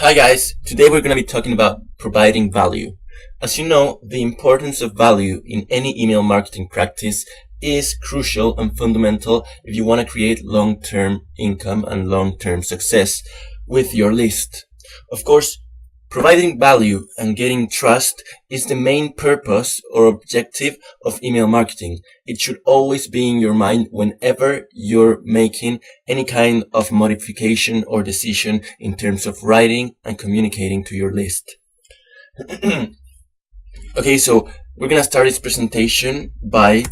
Hi guys, today we're going to be talking about providing value. As you know, the importance of value in any email marketing practice is crucial and fundamental if you want to create long-term income and long-term success with your list. Of course, providing value and getting trust is the main purpose or objective of email marketing. It should always be in your mind whenever you're making any kind of modification or decision in terms of writing and communicating to your list. Okay, so we're going to start this presentation by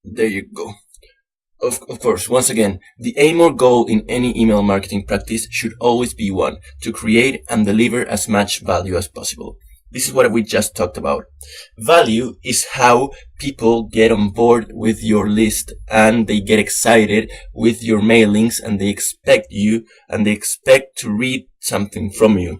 there you go. Of course, once again, the aim or goal in any email marketing practice should always be one, to create and deliver as much value as possible. This is what we just talked about. Value is how people get on board with your list and they get excited with your mailings and they expect to read something from you.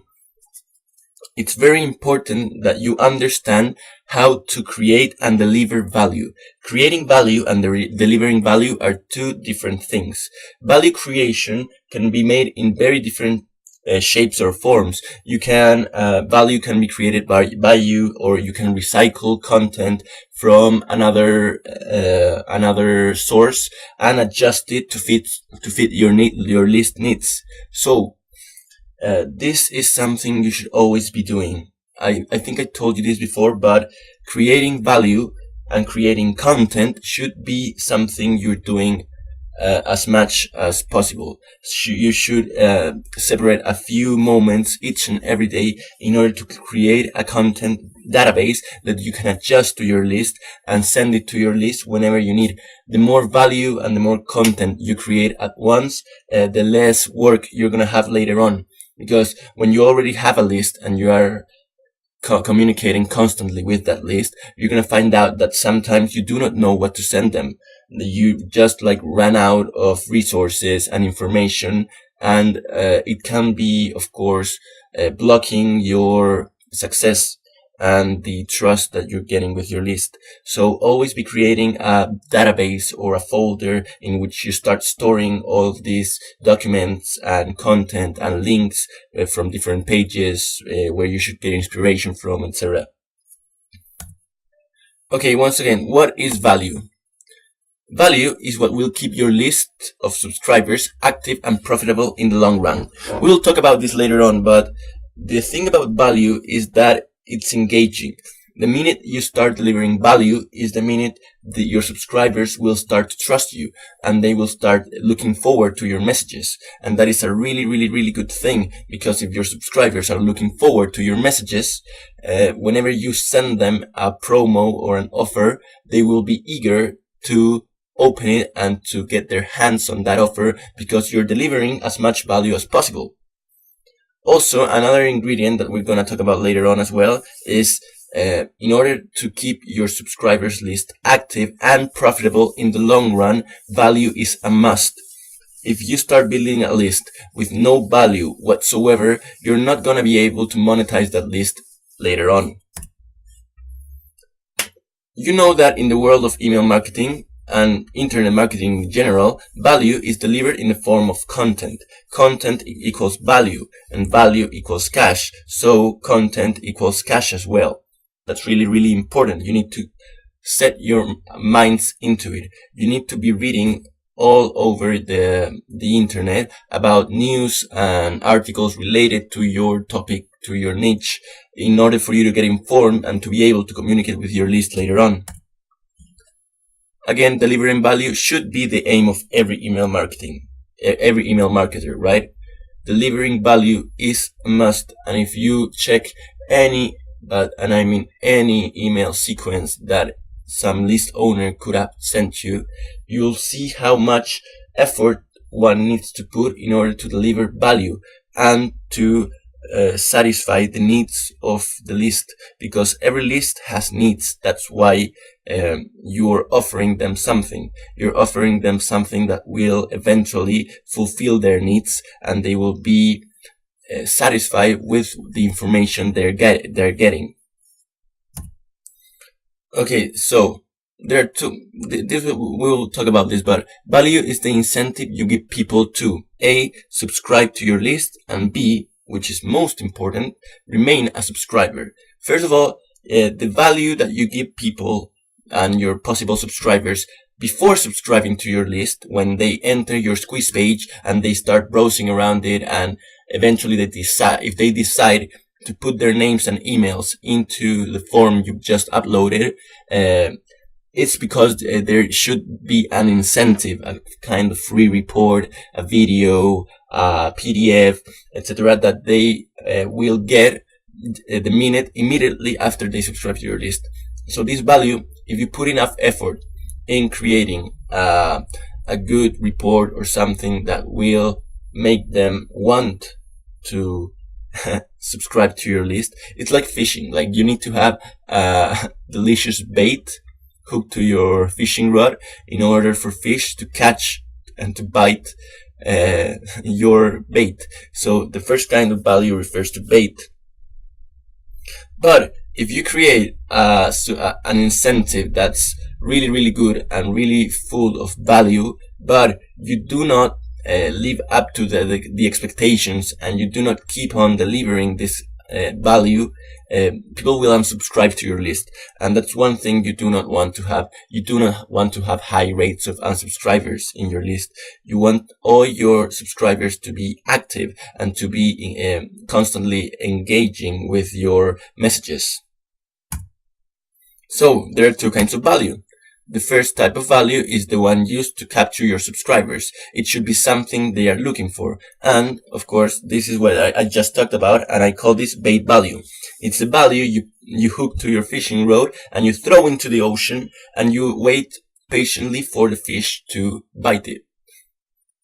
It's very important that you understand how to create and deliver value. Creating value and delivering value are two different things. Value creation can be made in very different shapes or forms. Value can be created by you, or you can recycle content from another source and adjust it to fit your list needs. So this is something you should always be doing. I think I told you this before, but creating value and creating content should be something you're doing as much as possible. You should separate a few moments each and every day in order to create a content database that you can adjust to your list and send it to your list whenever you need. The more value and the more content you create at once, the less work you're going to have later on. Because when you already have a list and you are communicating constantly with that list, you're going to find out that sometimes you do not know what to send them. You just run out of resources and information, and it can be, of course, blocking your success and the trust that you're getting with your list. So always be creating a database or a folder in which you start storing all of these documents and content and links from different pages where you should get inspiration from, etc. Okay, once again, what is value? Value is what will keep your list of subscribers active and profitable in the long run. We'll talk about this later on, but the thing about value is that it's engaging. The minute you start delivering value is the minute your subscribers will start to trust you and they will start looking forward to your messages. And that is a really, really, really good thing, because if your subscribers are looking forward to your messages, whenever you send them a promo or an offer, they will be eager to open it and to get their hands on that offer because you're delivering as much value as possible. Also, another ingredient that we're going to talk about later on as well is in order to keep your subscribers list active and profitable in the long run, value is a must. If you start building a list with no value whatsoever, you're not going to be able to monetize that list later on. You know that in the world of email marketing and internet marketing in general, value is delivered in the form of content. Content equals value, and value equals cash. So content equals cash as well. That's really, really important. You need to set your minds into it. You need to be reading all over the internet about news and articles related to your topic, to your niche, in order for you to get informed and to be able to communicate with your list later on. Again, delivering value should be the aim of every email marketer, right? Delivering value is a must. And if you check any email sequence that some list owner could have sent you, you'll see how much effort one needs to put in order to deliver value and to satisfy the needs of the list, because every list has needs. That's why you're offering them something. You're offering them something that will eventually fulfill their needs, and they will be satisfied with the information they're getting. Okay, so there are two. We'll talk about this, but value is the incentive you give people to A, subscribe to your list, and B, which is most important, remain a subscriber. First of all, the value that you give people and your possible subscribers before subscribing to your list, when they enter your squeeze page and they start browsing around it, and eventually if they decide to put their names and emails into the form you just uploaded, it's because there should be an incentive, a kind of free report, a video, a PDF, etc., that they will get the minute immediately after they subscribe to your list. So this value, if you put enough effort in creating a good report or something that will make them want to subscribe to your list, it's like fishing. Like, you need to have a delicious bait hooked to your fishing rod in order for fish to catch and to bite your bait. So the first kind of value refers to bait. But if you create an incentive that's really, really good and really full of value, but you do not live up to the expectations, and you do not keep on delivering this value, people will unsubscribe to your list. And that's one thing you do not want to have. You do not want to have high rates of unsubscribers in your list. You want all your subscribers to be active and to be constantly engaging with your messages. So there are two kinds of value. The first type of value is the one used to capture your subscribers. It should be something they are looking for. And, of course, this is what I just talked about, and I call this bait value. It's the value you hook to your fishing rod and you throw into the ocean, and you wait patiently for the fish to bite it.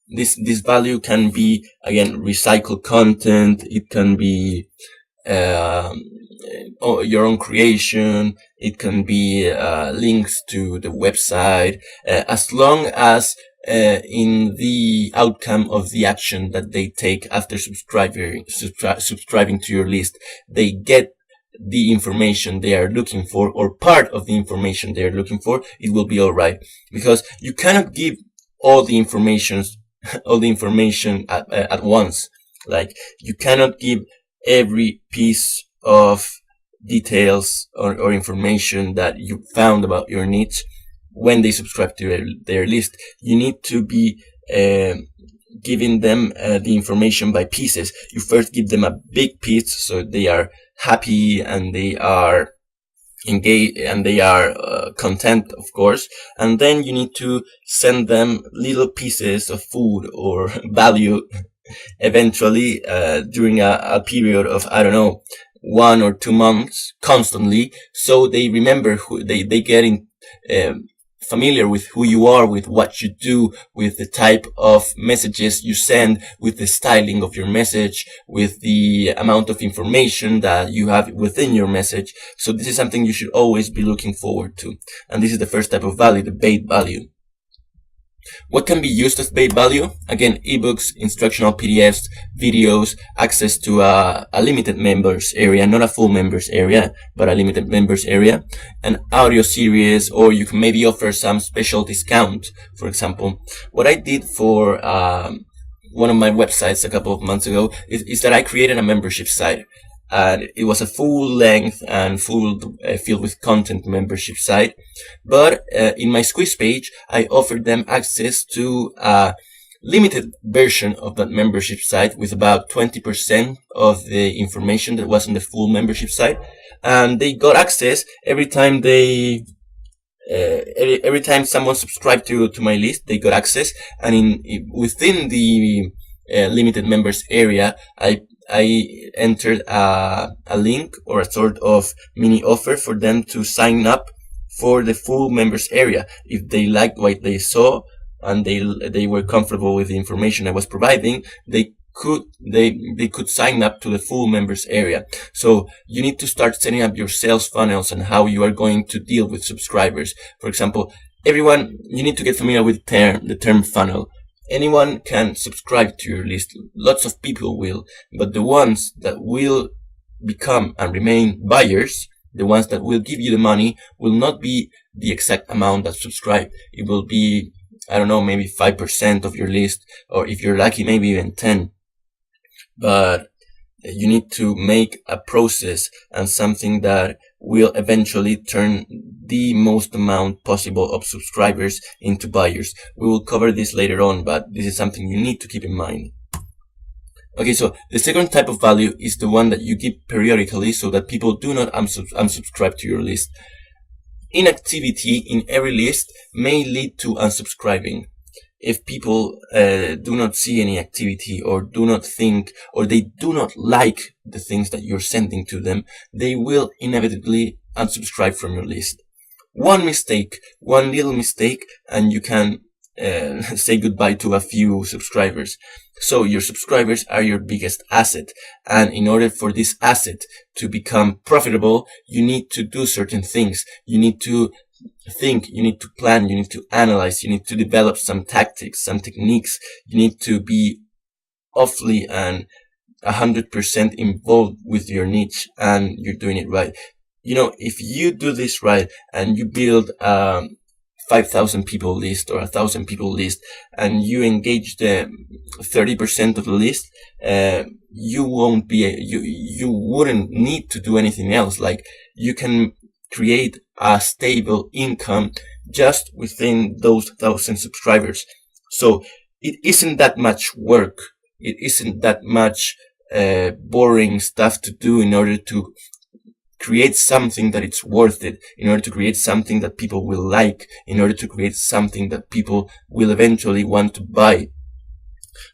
This value can be, again, recycled content. It can be your own creation. It can be links to the website, as long as in the outcome of the action that they take after subscribing to your list, they get the information they are looking for, or part of the information they are looking for, it will be all right. Because you cannot give all the information at once. Like, you cannot give every piece of details or information that you found about your niche when they subscribe to their list. You need to be giving them the information by pieces. You first give them a big piece so they are happy and they are engaged and they are content, of course. And then you need to send them little pieces of food or value eventually during a period of, I don't know, 1 or 2 months constantly, so they remember they get familiar with who you are, with what you do, with the type of messages you send, with the styling of your message, with the amount of information that you have within your message. So this is something you should always be looking forward to. And this is the first type of value, the bait value. What can be used as bait value? Again, ebooks, instructional PDFs, videos, access to a limited members area, not a full members area, but a limited members area, an audio series, or you can maybe offer some special discount. For example, what I did for one of my websites a couple of months ago is that I created a membership site. And it was a full length and filled with content membership site. But in my squeeze page, I offered them access to a limited version of that membership site with about 20% of the information that was in the full membership site. And they got access every time every time someone subscribed to my list, they got access. And within the limited members area, I entered a link or a sort of mini offer for them to sign up for the full members area. If they liked what they saw and they were comfortable with the information I was providing, they could sign up to the full members area. So you need to start setting up your sales funnels and how you are going to deal with subscribers. For example, you need to get familiar with the term funnel. Anyone can subscribe to your list. Lots of people will, but the ones that will become and remain buyers The ones that will give you the money will not be the exact amount that subscribe. It will be, I don't know, maybe 5% of your list, or if you're lucky, maybe even 10. But you need to make a process and something that will eventually turn the most amount possible of subscribers into buyers. We will cover this later on, but this is something you need to keep in mind. Okay, so the second type of value is the one that you give periodically so that people do not unsubscribe to your list. Inactivity in every list may lead to unsubscribing. If people do not see any activity, or do not think, or they do not like the things that you're sending to them, they will inevitably unsubscribe from your list. One little mistake, and you can say goodbye to a few subscribers. So your subscribers are your biggest asset. And in order for this asset to become profitable, you need to do certain things. You need to think, you need to plan, you need to analyze, you need to develop some tactics, some techniques. You need to be awfully and 100% involved with your niche, and you're doing it right. You know, if you do this right and you build 5,000 people list or 1,000 people list, and you engage the 30% of the list, you wouldn't need to do anything else. Like, you can create a stable income just within those 1,000 subscribers. So it isn't that much work. It isn't that much boring stuff to do in order to create something that it's worth it, in order to create something that people will like, in order to create something that people will eventually want to buy.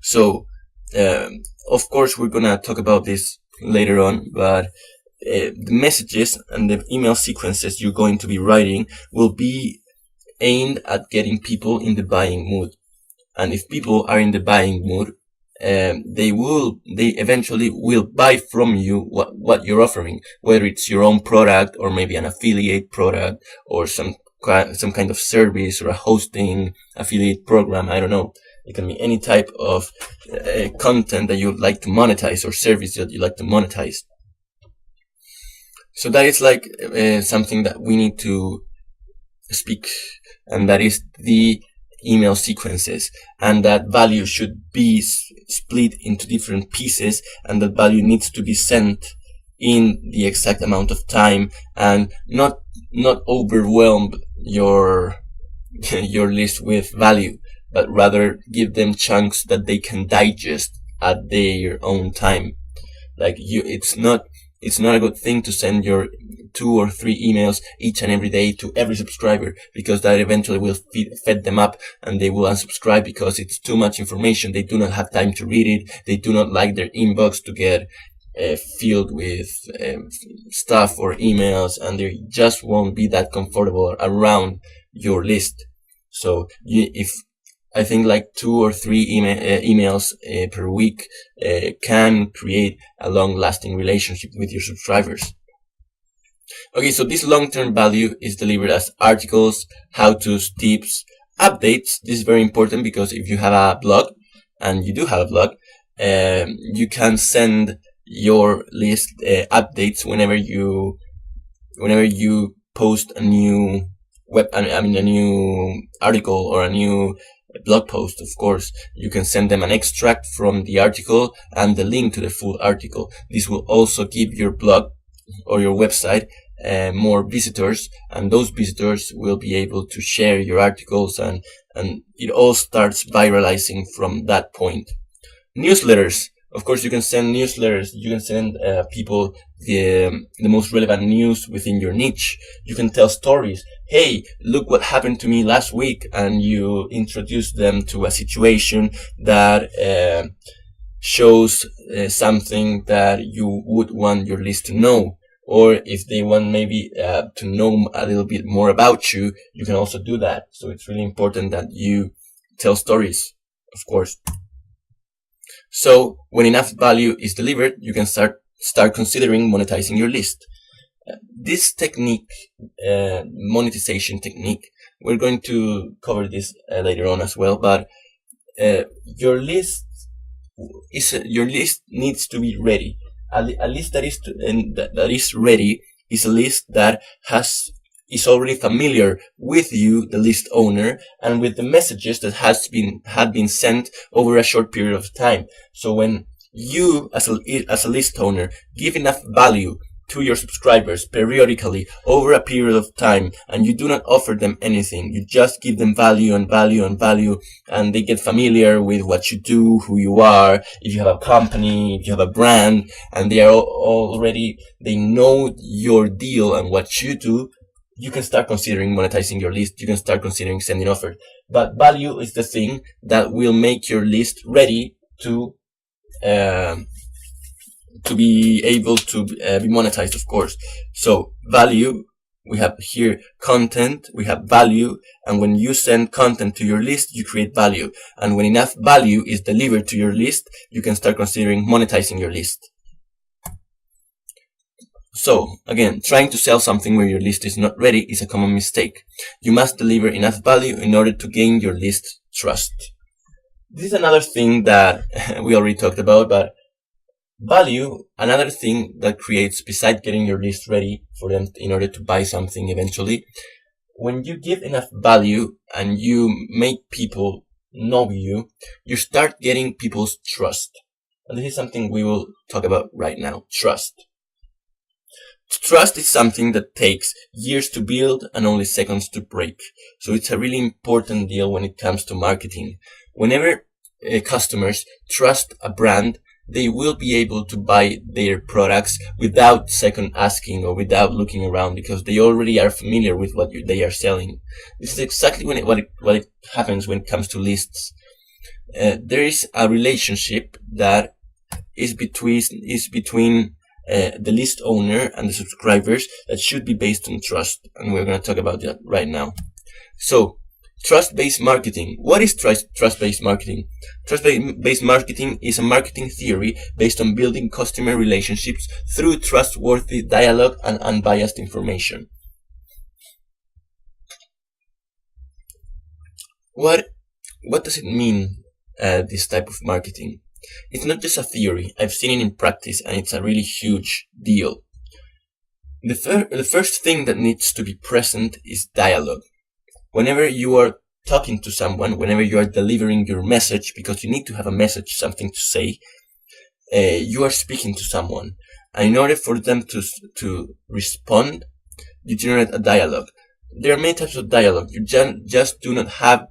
So, of course, we're gonna talk about this later on, but the messages and the email sequences you're going to be writing will be aimed at getting people in the buying mood. And if people are in the buying mood, they eventually will buy from you what you're offering, whether it's your own product, or maybe an affiliate product, or some kind of service, or a hosting affiliate program. I don't know. It can be any type of content that you'd like to monetize, or service that you like to monetize. So that is like something that we need to speak, and that is the email sequences, and that value should be split into different pieces, and that value needs to be sent in the exact amount of time, and not overwhelm your list with value, but rather give them chunks that they can digest at their own time. Like, it's not a good thing to send your 2 or 3 emails each and every day to every subscriber, because that eventually will fed them up, and they will unsubscribe because it's too much information. They do not have time to read it. They do not like their inbox to get filled with stuff or emails, and they just won't be that comfortable around your list. So I think like 2 or 3 emails per week can create a long-lasting relationship with your subscribers. Okay, so this long-term value is delivered as articles, how-tos, tips, updates. This is very important, because if you have a blog, and you do have a blog, you can send your list updates whenever you post a new a new article or a new blog post. Of course, you can send them an extract from the article and the link to the full article. This will also give your blog or your website more visitors, and those visitors will be able to share your articles, and it all starts viralizing from that point. Newsletters. Of course, you can send newsletters. You can send people the most relevant news within your niche. You can tell stories. Hey, look what happened to me last week, and you introduce them to a situation that shows something that you would want your list to know. Or if they want maybe to know a little bit more about you, you can also do that. So it's really important that you tell stories, of course. So when enough value is delivered, you can start considering monetizing your list. This technique, monetization technique, we're going to cover this later on as well, but your list needs to be ready. A list that is ready is a list that is already familiar with you, the list owner, and with the messages that had been sent over a short period of time. So when you, as a list owner, give enough value to your subscribers periodically over a period of time, and you do not offer them anything, you just give them value and value and value, and they get familiar with what you do, who you are, if you have a company, if you have a brand, and they are already, they know your deal and what you do, you can start considering monetizing your list. You can start considering sending offers. But value is the thing that will make your list ready to be able to be monetized, of course. So value, we have here content, we have value, and when you send content to your list, you create value. And when enough value is delivered to your list, you can start considering monetizing your list. So, again, trying to sell something where your list is not ready is a common mistake. You must deliver enough value in order to gain your list trust. This is another thing that we already talked about, but value, another thing that creates, besides getting your list ready for them in order to buy something eventually, when you give enough value and you make people know you, you start getting people's trust. And this is something we will talk about right now, trust. Trust is something that takes years to build and only seconds to break. So it's a really important deal when it comes to marketing. Whenever customers trust a brand, they will be able to buy their products without second asking or without looking around, because they already are familiar with what they are selling. This is exactly what it happens when it comes to lists. There is a relationship that is between the list owner and the subscribers that should be based on trust, and we're going to talk about that right now. So, trust-based marketing. What is trust-based marketing? Trust-based marketing is a marketing theory based on building customer relationships through trustworthy dialogue and unbiased information. What does it mean, this type of marketing? It's not just a theory. I've seen it in practice, and it's a really huge deal. The first thing that needs to be present is dialogue. Whenever you are talking to someone, whenever you are delivering your message, because you need to have a message, something to say, you are speaking to someone. And in order for them to respond, you generate a dialogue. There are many types of dialogue. You just do not have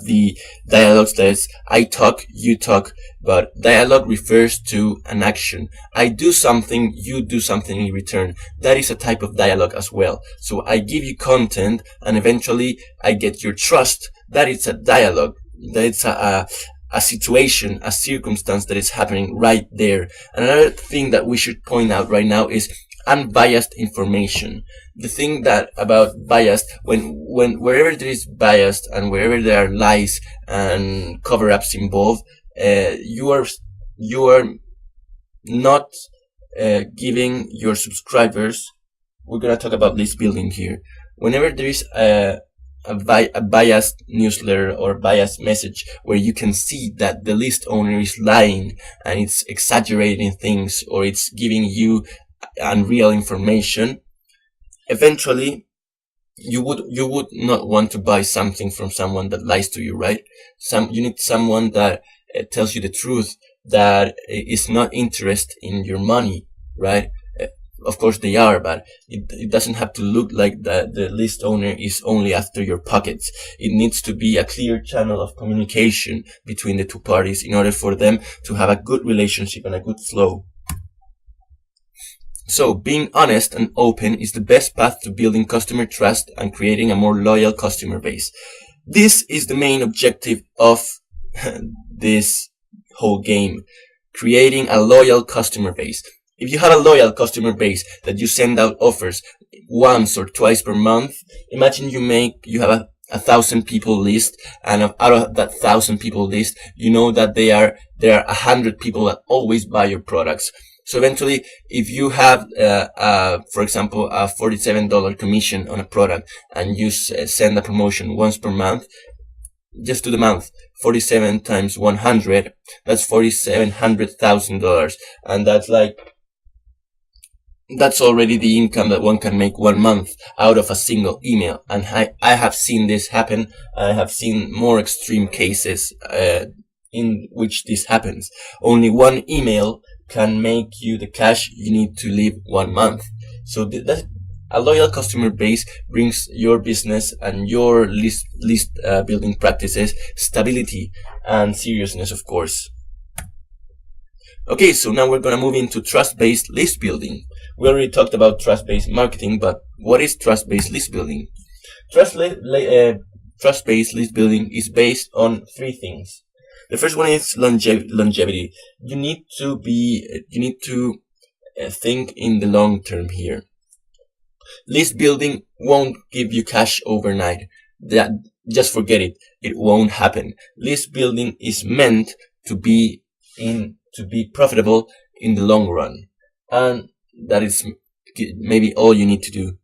the dialogues that is I talk, you talk, but dialogue refers to an action. I do something, you do something in return. That is a type of dialogue as well. So I give you content and eventually I get your trust. That is a dialogue. That is a situation, a circumstance that is happening right there. Another thing that we should point out right now is unbiased information. The thing that about bias, wherever there is bias and wherever there are lies and cover-ups involved, you are not giving your subscribers. We're gonna talk about list building here. Whenever there is a biased newsletter or biased message where you can see that the list owner is lying and it's exaggerating things or it's giving you unreal information, eventually you would not want to buy something from someone that lies to you, right? You need someone that tells you the truth, that is not interested in your money, right? Of course they are, but it doesn't have to look like the list owner is only after your pockets. It needs to be a clear channel of communication between the two parties in order for them to have a good relationship and a good flow. So, being honest and open is the best path to building customer trust and creating a more loyal customer base. This is the main objective of this whole game, creating a loyal customer base. If you have a loyal customer base that you send out offers once or twice per month, imagine you have a 1,000 people list, and out of that 1,000 people list, you know that there are 100 people that always buy your products. So eventually, if you have, for example, a $47 commission on a product and you send a promotion once per month, just do the math. 47 times 100, that's $4,700,000. And that's like that's already the income that one can make 1 month out of a single email. And I have seen this happen. I have seen more extreme cases in which this happens. Only one email can make you the cash you need to live 1 month. So that a loyal customer base brings your business and your list building practices stability and seriousness, of course. Okay, so now we're gonna move into trust-based list building. We already talked about trust-based marketing, but what is trust-based list building? Trust-based list building is based on three things. The first one is longevity. You need to think in the long term here. List building won't give you cash overnight. Just forget it. It won't happen. List building is meant to be profitable in the long run, and that is maybe all you need to do.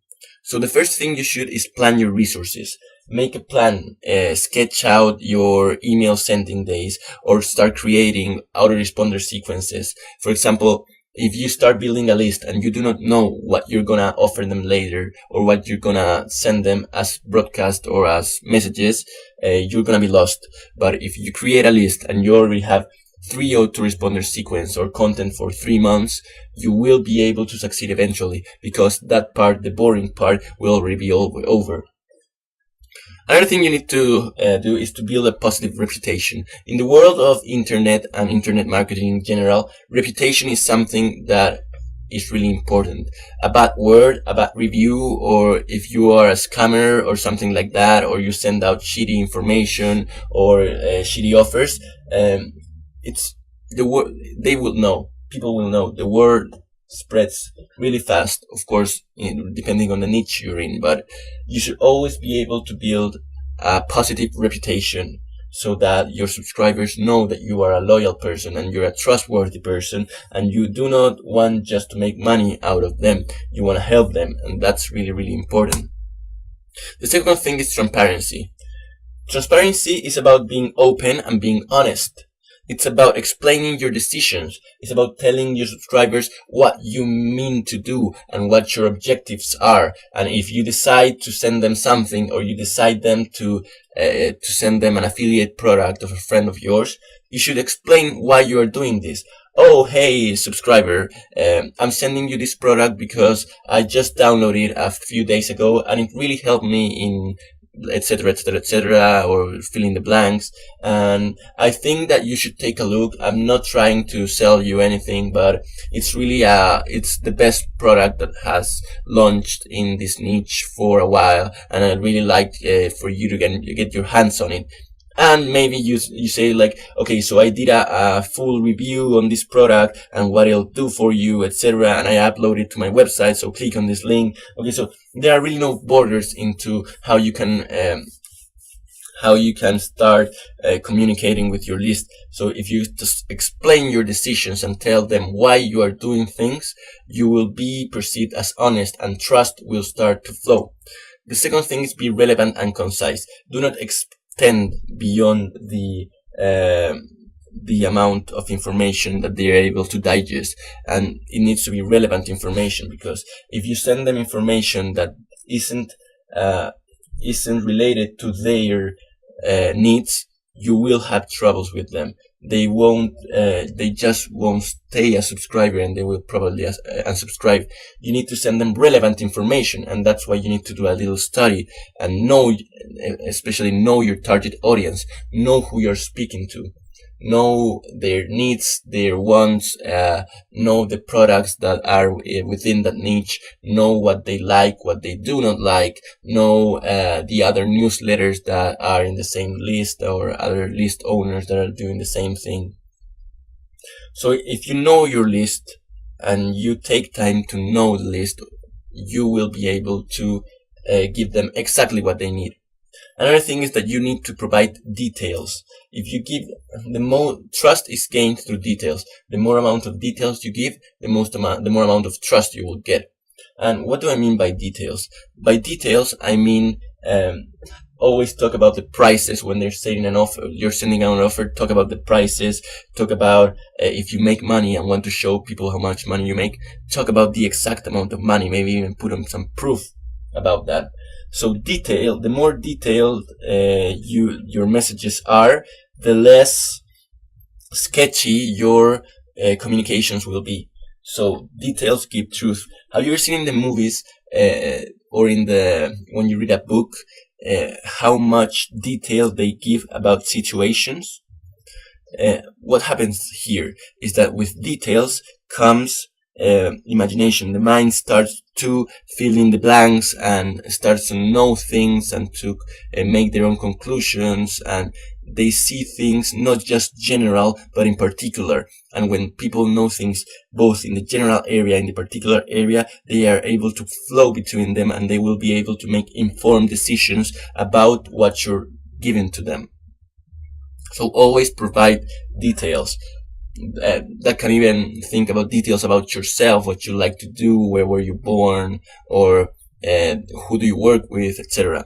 So the first thing you should is plan your resources. Make a plan, sketch out your email sending days, or start creating autoresponder sequences. For example, if you start building a list and you do not know what you're gonna offer them later or what you're gonna send them as broadcast or as messages, you're gonna be lost. But if you create a list and you already have 3 autoresponder sequence or content for 3 months, you will be able to succeed eventually, because that part, the boring part, will already be over. Another thing you need to do is to build a positive reputation. In the world of internet and internet marketing in general, reputation is something that is really important. A bad word, a bad review, or if you are a scammer or something like that, or you send out shitty information or shitty offers, they will know. People will know. The word spreads really fast, of course, depending on the niche you're in, but you should always be able to build a positive reputation so that your subscribers know that you are a loyal person and you're a trustworthy person, and you do not want just to make money out of them. You want to help them, and that's really, really important. The second thing is transparency. Transparency is about being open and being honest. It's about explaining your decisions. It's about telling your subscribers what you mean to do and what your objectives are. And if you decide to send them something, or you decide them to send them an affiliate product of a friend of yours, you should explain why you are doing this. Oh, hey, subscriber, I'm sending you this product because I just downloaded it a few days ago and it really helped me in etc., etc., etc., or fill in the blanks, and I think that you should take a look. I'm not trying to sell you anything, but it's really it's the best product that has launched in this niche for a while, and I'd really like for you to get your hands on it. And maybe you say like, okay, so I did a full review on this product and what it'll do for you, etc., and I upload it to my website, so click on this link. Okay, so there are really no borders into how you can start communicating with your list. So if you just explain your decisions and tell them why you are doing things, you will be perceived as honest and trust will start to flow. The second thing is be relevant and concise. Do not extend beyond the amount of information that they are able to digest, and it needs to be relevant information, because if you send them information that isn't related to their needs, you will have troubles with them. They just won't stay a subscriber, and they will probably unsubscribe. You need to send them relevant information, and that's why you need to do a little study and especially know your target audience, know who you're speaking to, know their needs, their wants, know the products that are within that niche, know what they like, what they do not like, know the other newsletters that are in the same list, or other list owners that are doing the same thing. So if you know your list and you take time to know the list, you will be able to give them exactly what they need. Another thing is that you need to provide details. If you give, the more trust is gained through details. The more amount of details you give, the more amount of trust you will get. And what do I mean by details? By details, I mean always talk about the prices when they're sending an offer. You're sending out an offer, talk about the prices, talk about if you make money and want to show people how much money you make, talk about the exact amount of money, maybe even put on some proof about that. So the more detailed your messages are, the less sketchy your communications will be. So details give truth. Have you ever seen in the movies or when you read a book how much detail they give about situations? What happens here is that with details comes imagination. The mind starts to fill in the blanks and starts to know things and to make their own conclusions, and they see things not just general but in particular. And when people know things both in the general area and the particular area, they are able to flow between them, and they will be able to make informed decisions about what you're giving to them. So always provide details. That can even think about details about yourself, what you like to do, where were you born, or who do you work with, etc.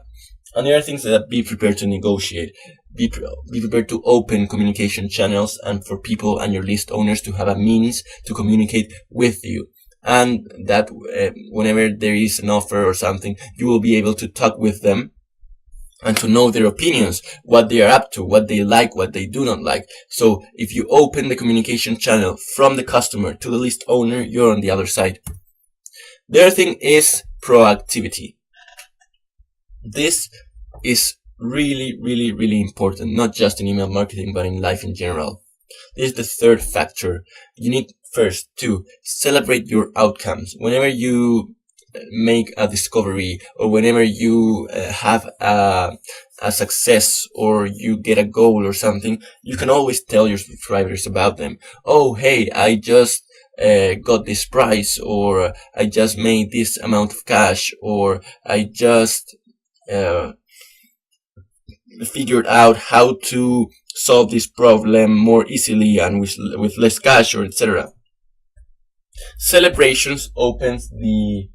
And the other things that be prepared to negotiate. Be prepared to open communication channels and for people and your list owners to have a means to communicate with you. And that whenever there is an offer or something, you will be able to talk with them and to know their opinions, what they are up to, what they like, what they do not like. So if you open the communication channel from the customer to the list owner, you're on the other side. The other thing is proactivity. This is really, really, really important, not just in email marketing, but in life in general. This is the third factor. You need first to celebrate your outcomes. Whenever you make a discovery, or whenever you have a success, or you get a goal or something, you can always tell your subscribers about them. Oh, hey, I just got this prize, or I just made this amount of cash, or I just figured out how to solve this problem more easily and with less cash, or etc. Celebrations opens the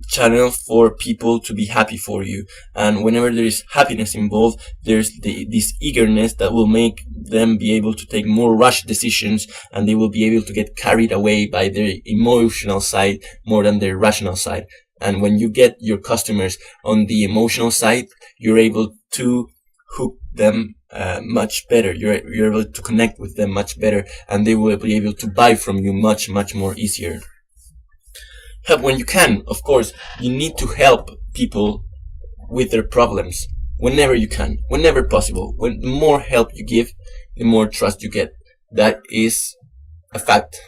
channel for people to be happy for you, and whenever there is happiness involved, there's this eagerness that will make them be able to take more rash decisions, and they will be able to get carried away by their emotional side more than their rational side. And when you get your customers on the emotional side, you're able to hook them much better. You're able to connect with them much better, and they will be able to buy from you much more easier. Help when you can. Of course, you need to help people with their problems whenever you can, whenever possible. When the more help you give, the more trust you get. That is a fact.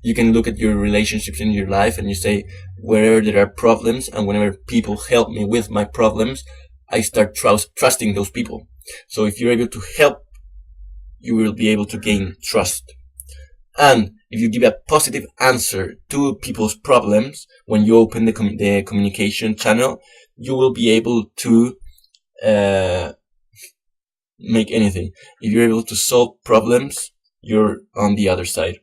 You can look at your relationships in your life and you say, wherever there are problems and whenever people help me with my problems, I start trusting those people. So if you're able to help, you will be able to gain trust. And if you give a positive answer to people's problems when you open the communication channel, you will be able to make anything. If you're able to solve problems, you're on the other side.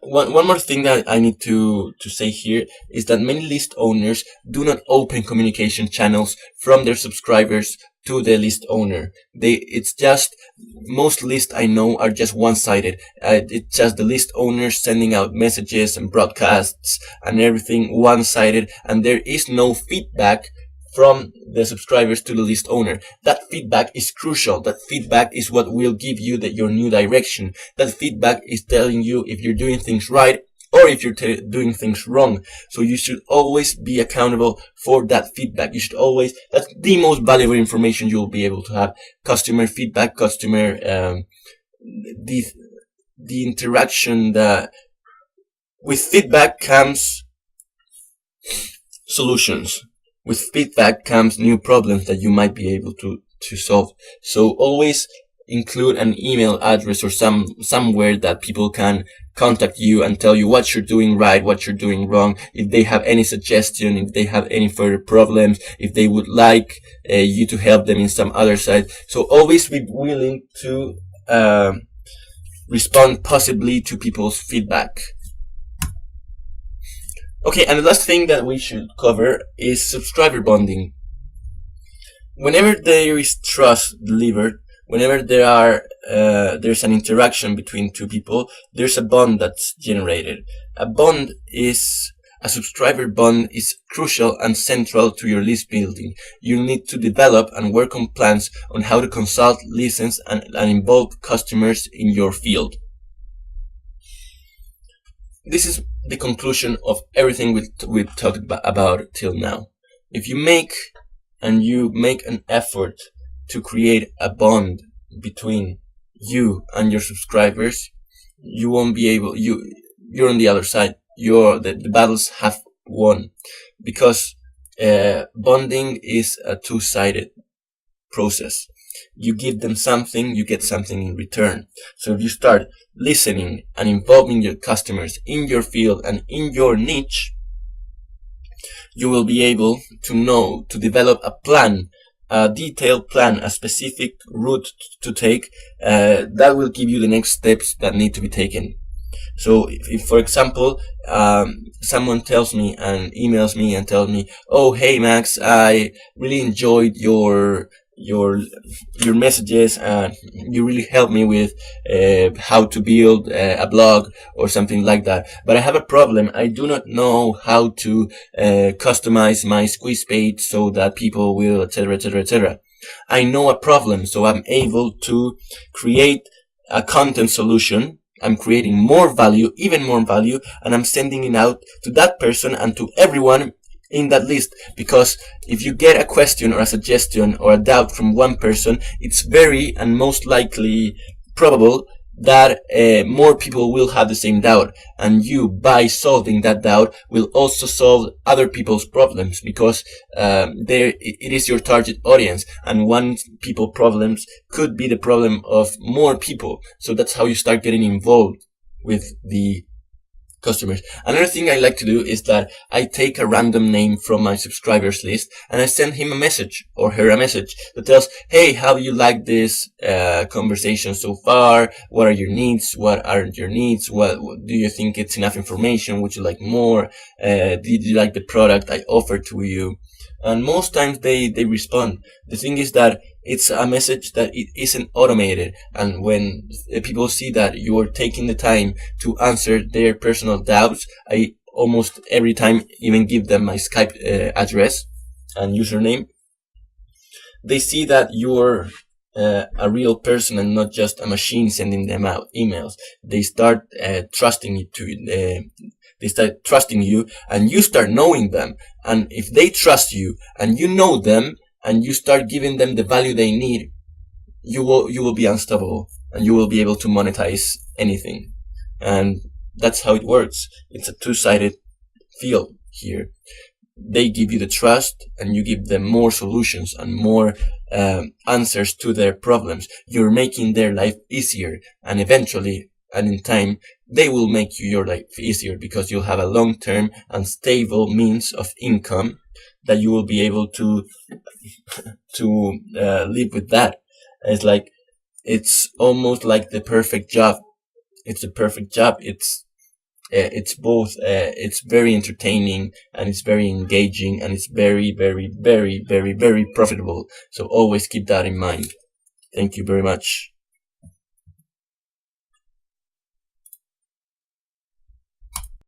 One more thing that I need to say here is that many list owners do not open communication channels from their subscribers to the list owner. It's just, most lists I know are just one-sided. It's just the list owner sending out messages and broadcasts and everything one-sided, and there is no feedback from the subscribers to the list owner. That feedback is crucial. That feedback is what will give you your new direction. That feedback is telling you if you're doing things right or if you're doing things wrong. So you should always be accountable for that feedback. You should always, that's the most valuable information you will be able to have. Customer feedback, the interaction that with feedback comes solutions. With feedback comes new problems that you might be able to solve. So always include an email address or somewhere that people can contact you and tell you what you're doing right, what you're doing wrong, if they have any suggestion, if they have any further problems, if they would like you to help them in some other side. So always be willing to respond positively to people's feedback. Okay, and the last thing that we should cover is subscriber bonding. Whenever there is trust delivered, whenever there's an interaction between two people, there's a bond that's generated. A subscriber bond is crucial and central to your list building. You need to develop and work on plans on how to consult, listen, and involve customers in your field. This is the conclusion of everything we've talked about till now. If you make an effort to create a bond between you and your subscribers, you won't be able, you're on the other side. The battles have won, because bonding is a two-sided process. You give them something, you get something in return. So if you start listening and involving your customers in your field and in your niche, you will be able to develop a plan, a detailed plan, a specific route to take that will give you the next steps that need to be taken. So if for example, someone tells me and emails me and tells me, "Oh, hey Max, I really enjoyed your messages, and you really helped me with how to build a blog or something like that. But I have a problem. I do not know how to customize my squeeze page so that people will, etc., etc., etc." I know a problem, so I'm able to create a content solution. I'm creating more value, even more value, and I'm sending it out to that person and to everyone in that list. Because if you get a question or a suggestion or a doubt from one person, it's very and most likely probable that more people will have the same doubt, and you, by solving that doubt, will also solve other people's problems, because it is your target audience, and one people problems could be the problem of more people. So that's how you start getting involved with the customers. Another thing I like to do is that I take a random name from my subscribers list and I send him a message or her a message that tells, "Hey, how do you like this conversation so far? What are your needs? What aren't your needs? What do you think it's enough information? Would you like more? Did you like the product I offered to you?" And most times they respond. The thing is that it's a message that it isn't automated, and when people see that you are taking the time to answer their personal doubts, I almost every time even give them my Skype address and username. They see that you're a real person and not just a machine sending them out emails. They start trusting you they start trusting you, and you start knowing them. And if they trust you and you know them and you start giving them the value they need, you will be unstoppable, and you will be able to monetize anything. And that's how it works. It's a two-sided field here. They give you the trust, and you give them more solutions and more answers to their problems. You're making their life easier, and eventually, and in time, they will make your life easier, because you'll have a long-term and stable means of income that you will be able to live with that. It's almost like the perfect job. It's a perfect job. It's both. It's very entertaining, and it's very engaging, and it's very, very, very, very, very profitable. So always keep that in mind. Thank you very much.